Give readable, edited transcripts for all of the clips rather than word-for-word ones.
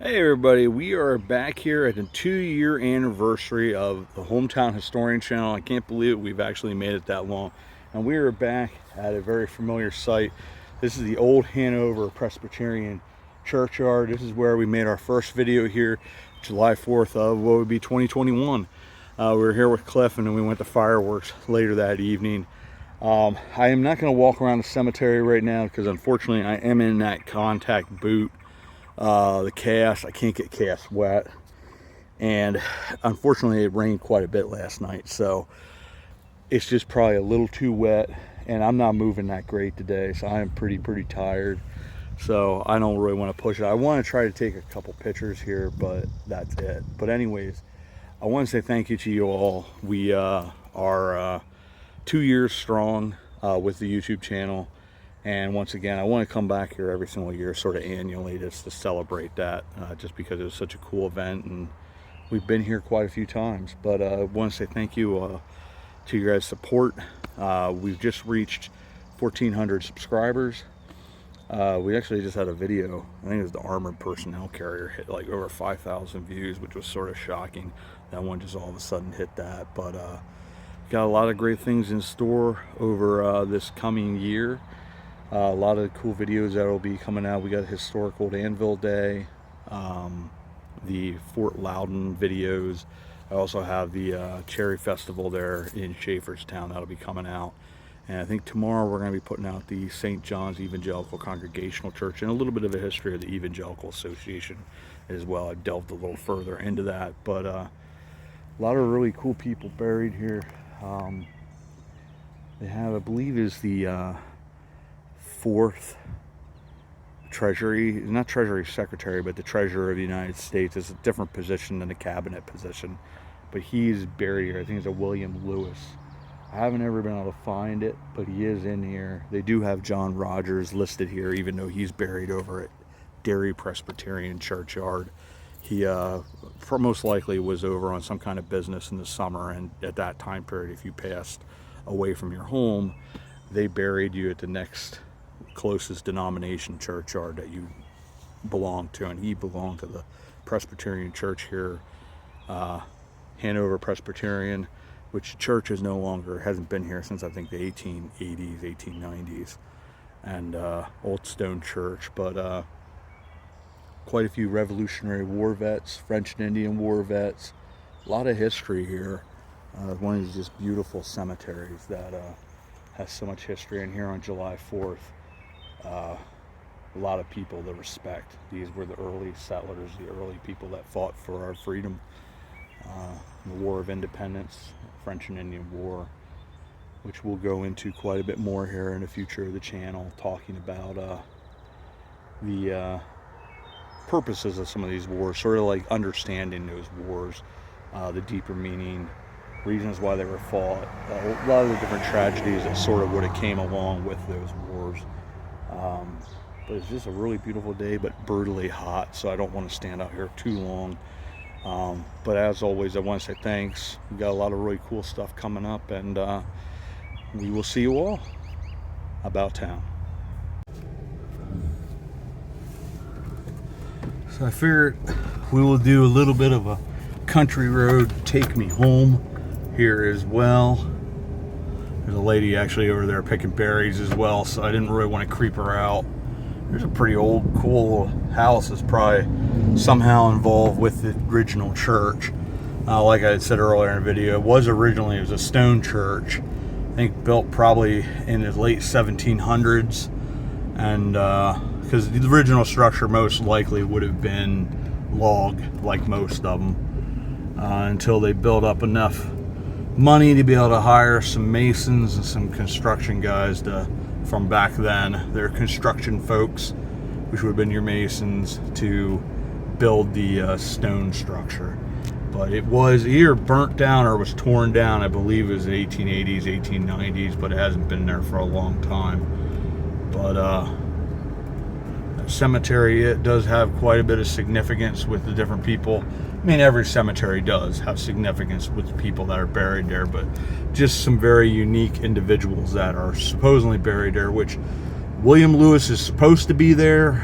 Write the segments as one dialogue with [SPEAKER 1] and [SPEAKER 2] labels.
[SPEAKER 1] Hey everybody, we are back here at the 2-year anniversary of the Hometown Historian channel. I can't believe it, we've actually made it that long. And we are back at a very familiar site. This is the Old Hanover Presbyterian Churchyard. This is where we made our first video here, July 4th of what would be 2021. We were here with Cliff and then we went to fireworks later that evening. I am not going to walk around the cemetery right now because unfortunately I am in that contact boot. The cast, I can't get cast wet, and unfortunately it rained quite a bit last night, so it's just probably a little too wet, and I'm not moving that great today, so I am pretty tired, so I don't really want to push it. I want to try to take a couple pictures here, but that's it. But anyways, I want to say thank you to you all. We are 2 years strong with the YouTube channel. And once again, I want to come back here every single year, sort of annually, just to celebrate that, just because it was such a cool event, and we've been here quite a few times. But I want to say thank you to your guys' support. We've just reached 1,400 subscribers. We actually just had a video, I think it was the armored personnel carrier, hit like over 5,000 views, which was sort of shocking. That one just all of a sudden hit that. But got a lot of great things in store over this coming year. A lot of cool videos that will be coming out. We got historic Old Annville Day, the Fort Loudon videos. I also have the Cherry Festival there in Schaeferstown that'll be coming out. And I think tomorrow we're going to be putting out the St. John's Evangelical Congregational Church and a little bit of a history of the Evangelical Association as well. I've delved a little further into that, but a lot of really cool people buried here. They have, I believe, is the fourth not treasury secretary, but the treasurer of the United States. Is a different position than the cabinet position, but he's buried here. I think it's a William Lewis. I haven't ever been able to find it, but he is in here. They do have John Rogers listed here, even though he's buried over at Derry Presbyterian Churchyard. He most likely was over on some kind of business in the summer, and at that time period, if you passed away from your home, they buried you at the next closest denomination churchyard that you belong to, and he belonged to the Presbyterian church here, Hanover Presbyterian, which the church is no longer, hasn't been here since I think the 1880s, 1890s, and old stone church. But quite a few Revolutionary War vets, French and Indian War vets, a lot of history here. One of these just beautiful cemeteries that has so much history. And here on July 4th, a lot of people to respect. These were the early settlers, the early people that fought for our freedom. The War of Independence, French and Indian War, which we'll go into quite a bit more here in the future of the channel, talking about the purposes of some of these wars, sort of like understanding those wars, the deeper meaning, reasons why they were fought, a lot of the different tragedies that sort of would have came along with those wars. But it's just a really beautiful day, but brutally hot, so I don't want to stand out here too long. But as always, I want to say thanks. We got a lot of really cool stuff coming up, and we will see you all about town. So I figured we will do a little bit of a country road take me home here as well. There's a lady actually over there picking berries as well, so I didn't really want to creep her out. There's a pretty old, cool house that's probably somehow involved with the original church. Like I had said earlier in the video, it was a stone church. I think built probably in the late 1700s, and because the original structure most likely would have been log, like most of them, until they built up enough money to be able to hire some masons and some construction guys from back then. They're construction folks, which would have been your masons, to build the stone structure. But it was either burnt down or was torn down. I believe it was the 1880s, 1890s, but it hasn't been there for a long time. But that cemetery, it does have quite a bit of significance with the different people. I mean, every cemetery does have significance with the people that are buried there, but just some very unique individuals that are supposedly buried there, which William Lewis is supposed to be there.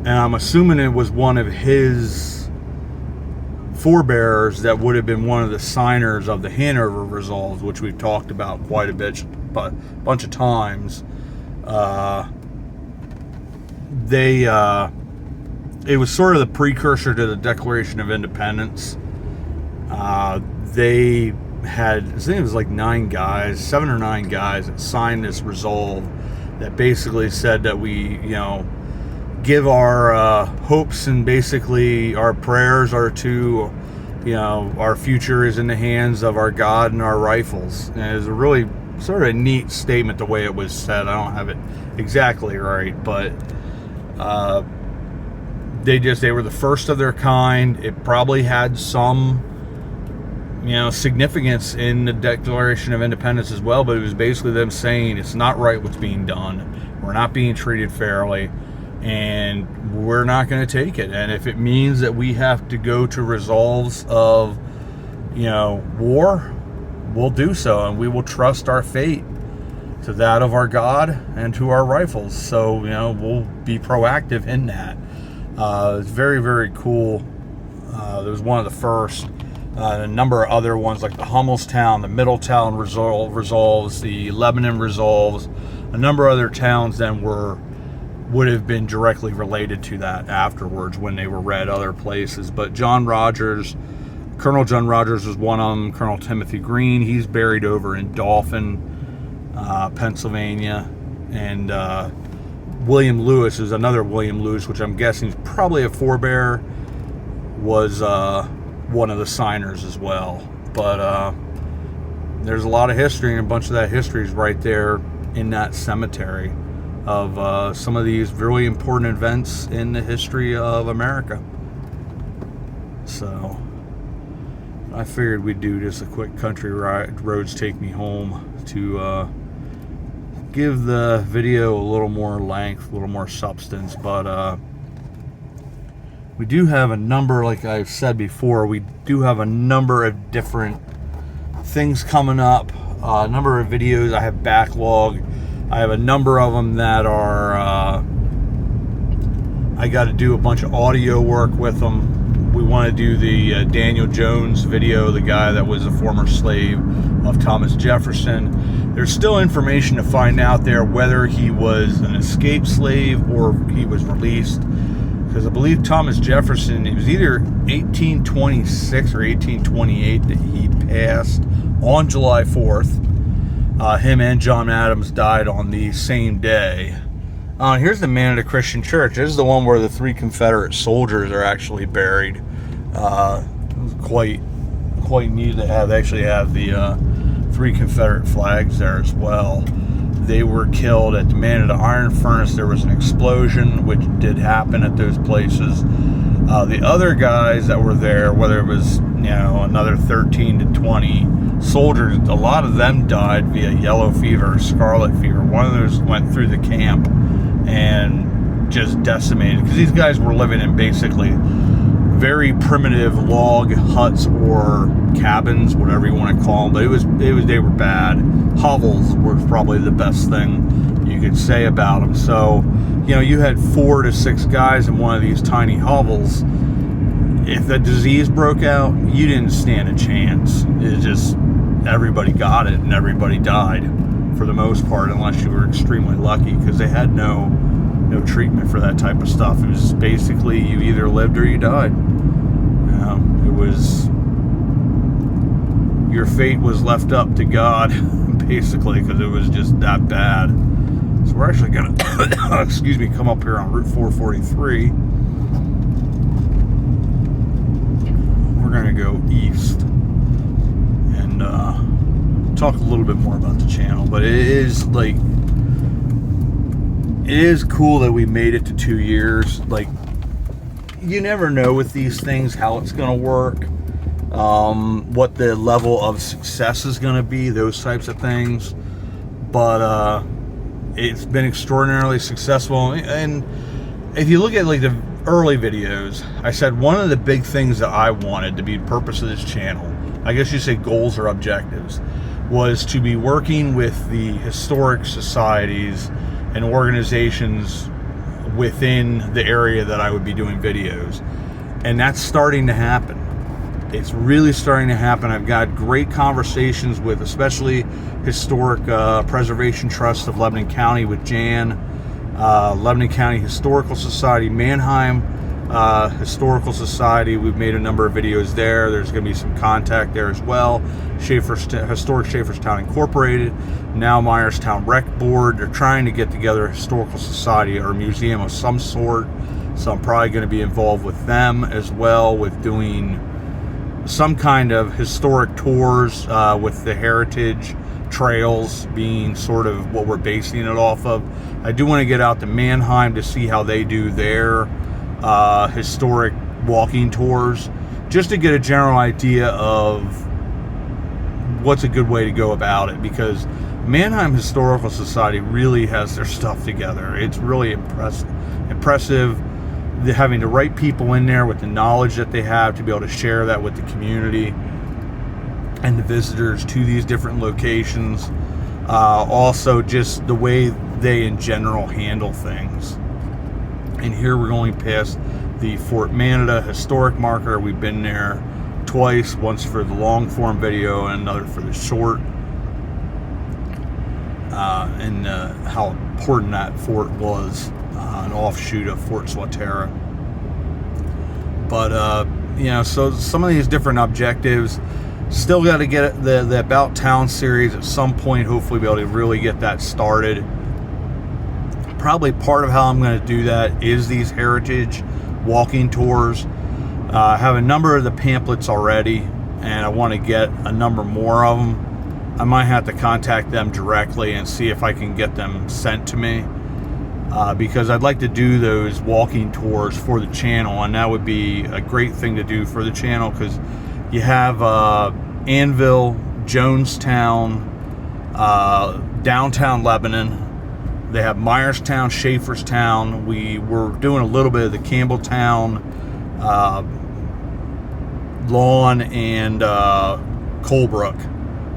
[SPEAKER 1] And I'm assuming it was one of his forebears that would have been one of the signers of the Hanover Resolves, which we've talked about quite a bunch of times. It was sort of the precursor to the Declaration of Independence. They had, I think it was like 7 or 9 guys that signed this resolve that basically said that we, give our hopes and basically our prayers are to, our future is in the hands of our God and our rifles. And it was a really sort of a neat statement the way it was said. I don't have it exactly right, but they were the first of their kind. It probably had some significance in the Declaration of Independence as well, but it was basically them saying it's not right what's being done. We're not being treated fairly, and we're not going to take it. And if it means that we have to go to resolves of, war, we'll do so, and we will trust our fate to that of our God and to our rifles. So, we'll be proactive in that. It's very, very cool. There was one of the first. A number of other ones like the Hummelstown, the Middletown resolves, the Lebanon resolves, a number of other towns then would have been directly related to that afterwards when they were read other places. But Colonel John Rogers was one of them. Colonel Timothy Green, he's buried over in Dauphin, Pennsylvania. And William Lewis is another William Lewis, which I'm guessing is probably a forebear, was one of the signers as well. But there's a lot of history, and a bunch of that history is right there in that cemetery of some of these really important events in the history of America. So I figured we'd do just a quick country roads take me home to give the video a little more length, a little more substance. But we do have a number, like I've said before, we do have a number of different things coming up, a number of videos I have backlog. I have a number of them that are, I got to do a bunch of audio work with them. We want to do the Daniel Jones video, the guy that was a former slave of Thomas Jefferson. There's still information to find out there whether he was an escaped slave or he was released. Because I believe Thomas Jefferson, it was either 1826 or 1828 that he passed on July 4th. Him and John Adams died on the same day. Here's the Man of the Christian Church. This is the one where the 3 Confederate soldiers are actually buried. It was quite neat to actually have the 3 Confederate flags there as well. They were killed at the Man of the Iron Furnace. There was an explosion, which did happen at those places. The other guys that were there, whether it was, another 13 to 20 soldiers, a lot of them died via yellow fever, scarlet fever. One of those went through the camp and just decimated, because these guys were living in basically very primitive log huts or cabins, whatever you want to call them. But they were bad. Hovels were probably the best thing you could say about them. So, you had 4 to 6 guys in one of these tiny hovels. If the disease broke out, you didn't stand a chance. It just, everybody got it and everybody died for the most part, unless you were extremely lucky, because they had no treatment for that type of stuff. It was basically you either lived or you died. It was, your fate was left up to God, basically, because it was just that bad. So we're actually gonna come up here on Route 443. We're gonna go east and talk a little bit more about the channel. But it is cool that we made it to 2 years. Like, you never know with these things how it's going to work, what the level of success is going to be, those types of things. But it's been extraordinarily successful. And if you look at like the early videos, I said one of the big things that I wanted to be the purpose of this channel, I guess you say goals or objectives, was to be working with the historic societies and organizations within the area that I would be doing videos. And that's starting to happen. It's really starting to happen. I've got great conversations with especially Historic Preservation Trust of Lebanon County with Jan, Lebanon County Historical Society, Mannheim Historical Society. We've made a number of videos there. There's going to be some contact there as well. Historic Schaeferstown Incorporated, now Myerstown Rec Board. They're trying to get together a historical society or a museum of some sort. So I'm probably going to be involved with them as well, with doing some kind of historic tours, with the heritage trails being sort of what we're basing it off of. I do want to get out to Mannheim to see how they do their historic walking tours, just to get a general idea of what's a good way to go about it, because Mannheim Historical Society really has their stuff together. It's really impressive. Having the right people in there with the knowledge that they have to be able to share that with the community and the visitors to these different locations. Also, just the way they in general handle things. And here we're going past the Fort Manada historic marker. We've been there twice, once for the long form video and another for the short. And how important that fort was, an offshoot of Fort Swatara. But so some of these different objectives, still got to get the About Town series at some point, hopefully be able to really get that started. Probably part of how I'm going to do that is these heritage walking tours. I have a number of the pamphlets already, and I want to get a number more of them. I might have to contact them directly and see if I can get them sent to me, because I'd like to do those walking tours for the channel, and that would be a great thing to do for the channel, because you have Annville, Jonestown, downtown Lebanon. They have Myerstown, Schaeferstown. We were doing a little bit of the Campbelltown, Lawn, and Colebrook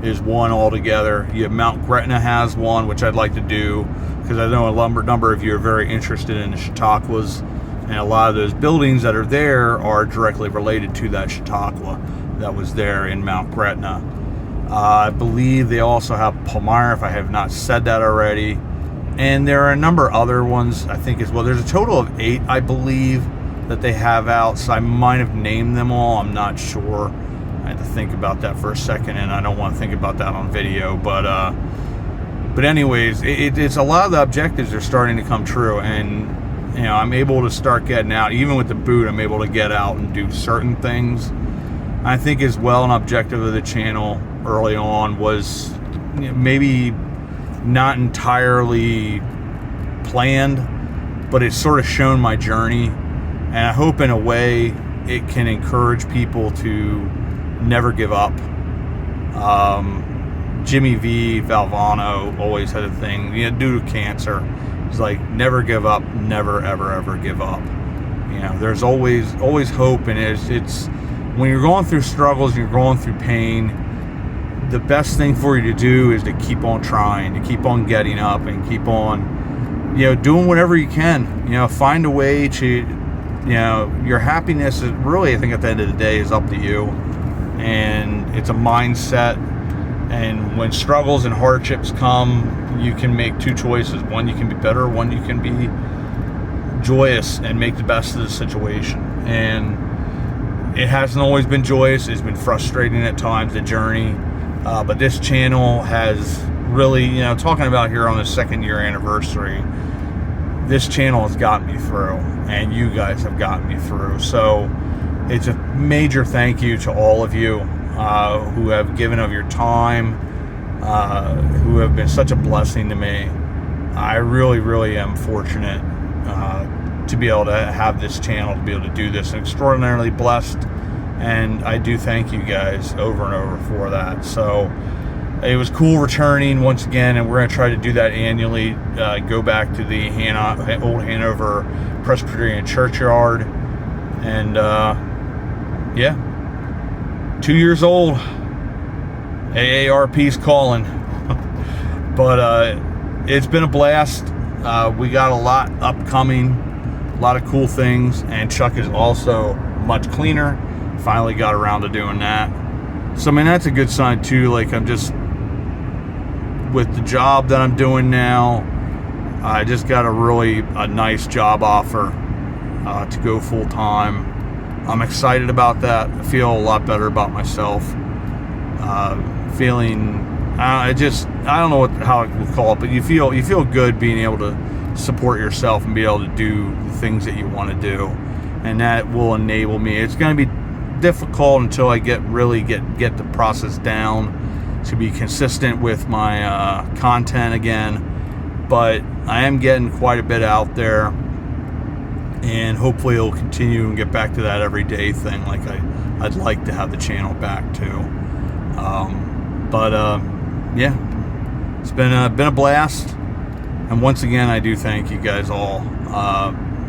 [SPEAKER 1] is one altogether. You have Mount Gretna has one, which I'd like to do, because I know a number of you are very interested in the Chautauquas, and a lot of those buildings that are there are directly related to that Chautauqua that was there in Mount Gretna. I believe they also have Palmyra, if I have not said that already. And there are a number of other ones, I think, as well. There's a total of 8, I believe, that they have out. So I might have named them all. I'm not sure. I had to think about that for a second, and I don't want to think about that on video. But anyways, it's a lot of the objectives are starting to come true. And, I'm able to start getting out. Even with the boot, I'm able to get out and do certain things. I think as well an objective of the channel early on was maybe not entirely planned, but it's sort of shown my journey, and I hope in a way it can encourage people to never give up. Jimmy V. Valvano always had a thing, due to cancer. It's like, never give up, never ever give up. There's always hope, and it's when you're going through struggles and you're going through pain, the best thing for you to do is to keep on trying, to keep on getting up, and keep on, doing whatever you can. Find a way to, your happiness is really, I think at the end of the day, is up to you, and it's a mindset. And when struggles and hardships come, you can make 2 choices. One, you can be better. One, you can be joyous and make the best of the situation. And it hasn't always been joyous. It's been frustrating at times, the journey. But this channel has really, talking about here on the 2nd year anniversary, this channel has gotten me through, and you guys have gotten me through. So it's a major thank you to all of you who have given of your time, who have been such a blessing to me. I really, really am fortunate to be able to have this channel, to be able to do this. I'm extraordinarily blessed. And I do thank you guys over and over for that. So it was cool returning once again, and we're going to try to do that annually. Go back to the Old Hanover Presbyterian Churchyard. And, 2 years old. AARP's calling. But it's been a blast. We got a lot upcoming, a lot of cool things, and Chuck is also much cleaner. Finally got around to doing that. So I mean, that's a good sign too. Like, I'm just, with the job that I'm doing now, I just got a nice job offer to go full time. I'm excited about that. I feel a lot better about myself. I don't know how I would call it, but you feel good being able to support yourself and be able to do the things that you want to do, and that will enable me. It's going to be difficult until I get the process down to be consistent with my content again, but I am getting quite a bit out there, and hopefully it'll continue and get back to that everyday thing like I'd like to have the channel back to. Yeah, it's been a blast, and once again I do thank you guys all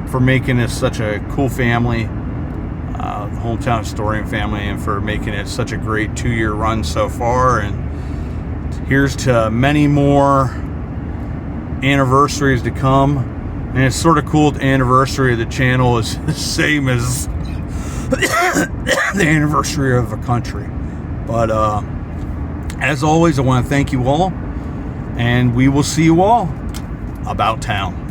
[SPEAKER 1] for making this such a cool family, the Hometown Historian family, and for making it such a great 2-year run so far. And here's to many more anniversaries to come. And it's sort of cool, the anniversary of the channel is the same as the anniversary of a country. But as always, I want to thank you all, and we will see you all about town.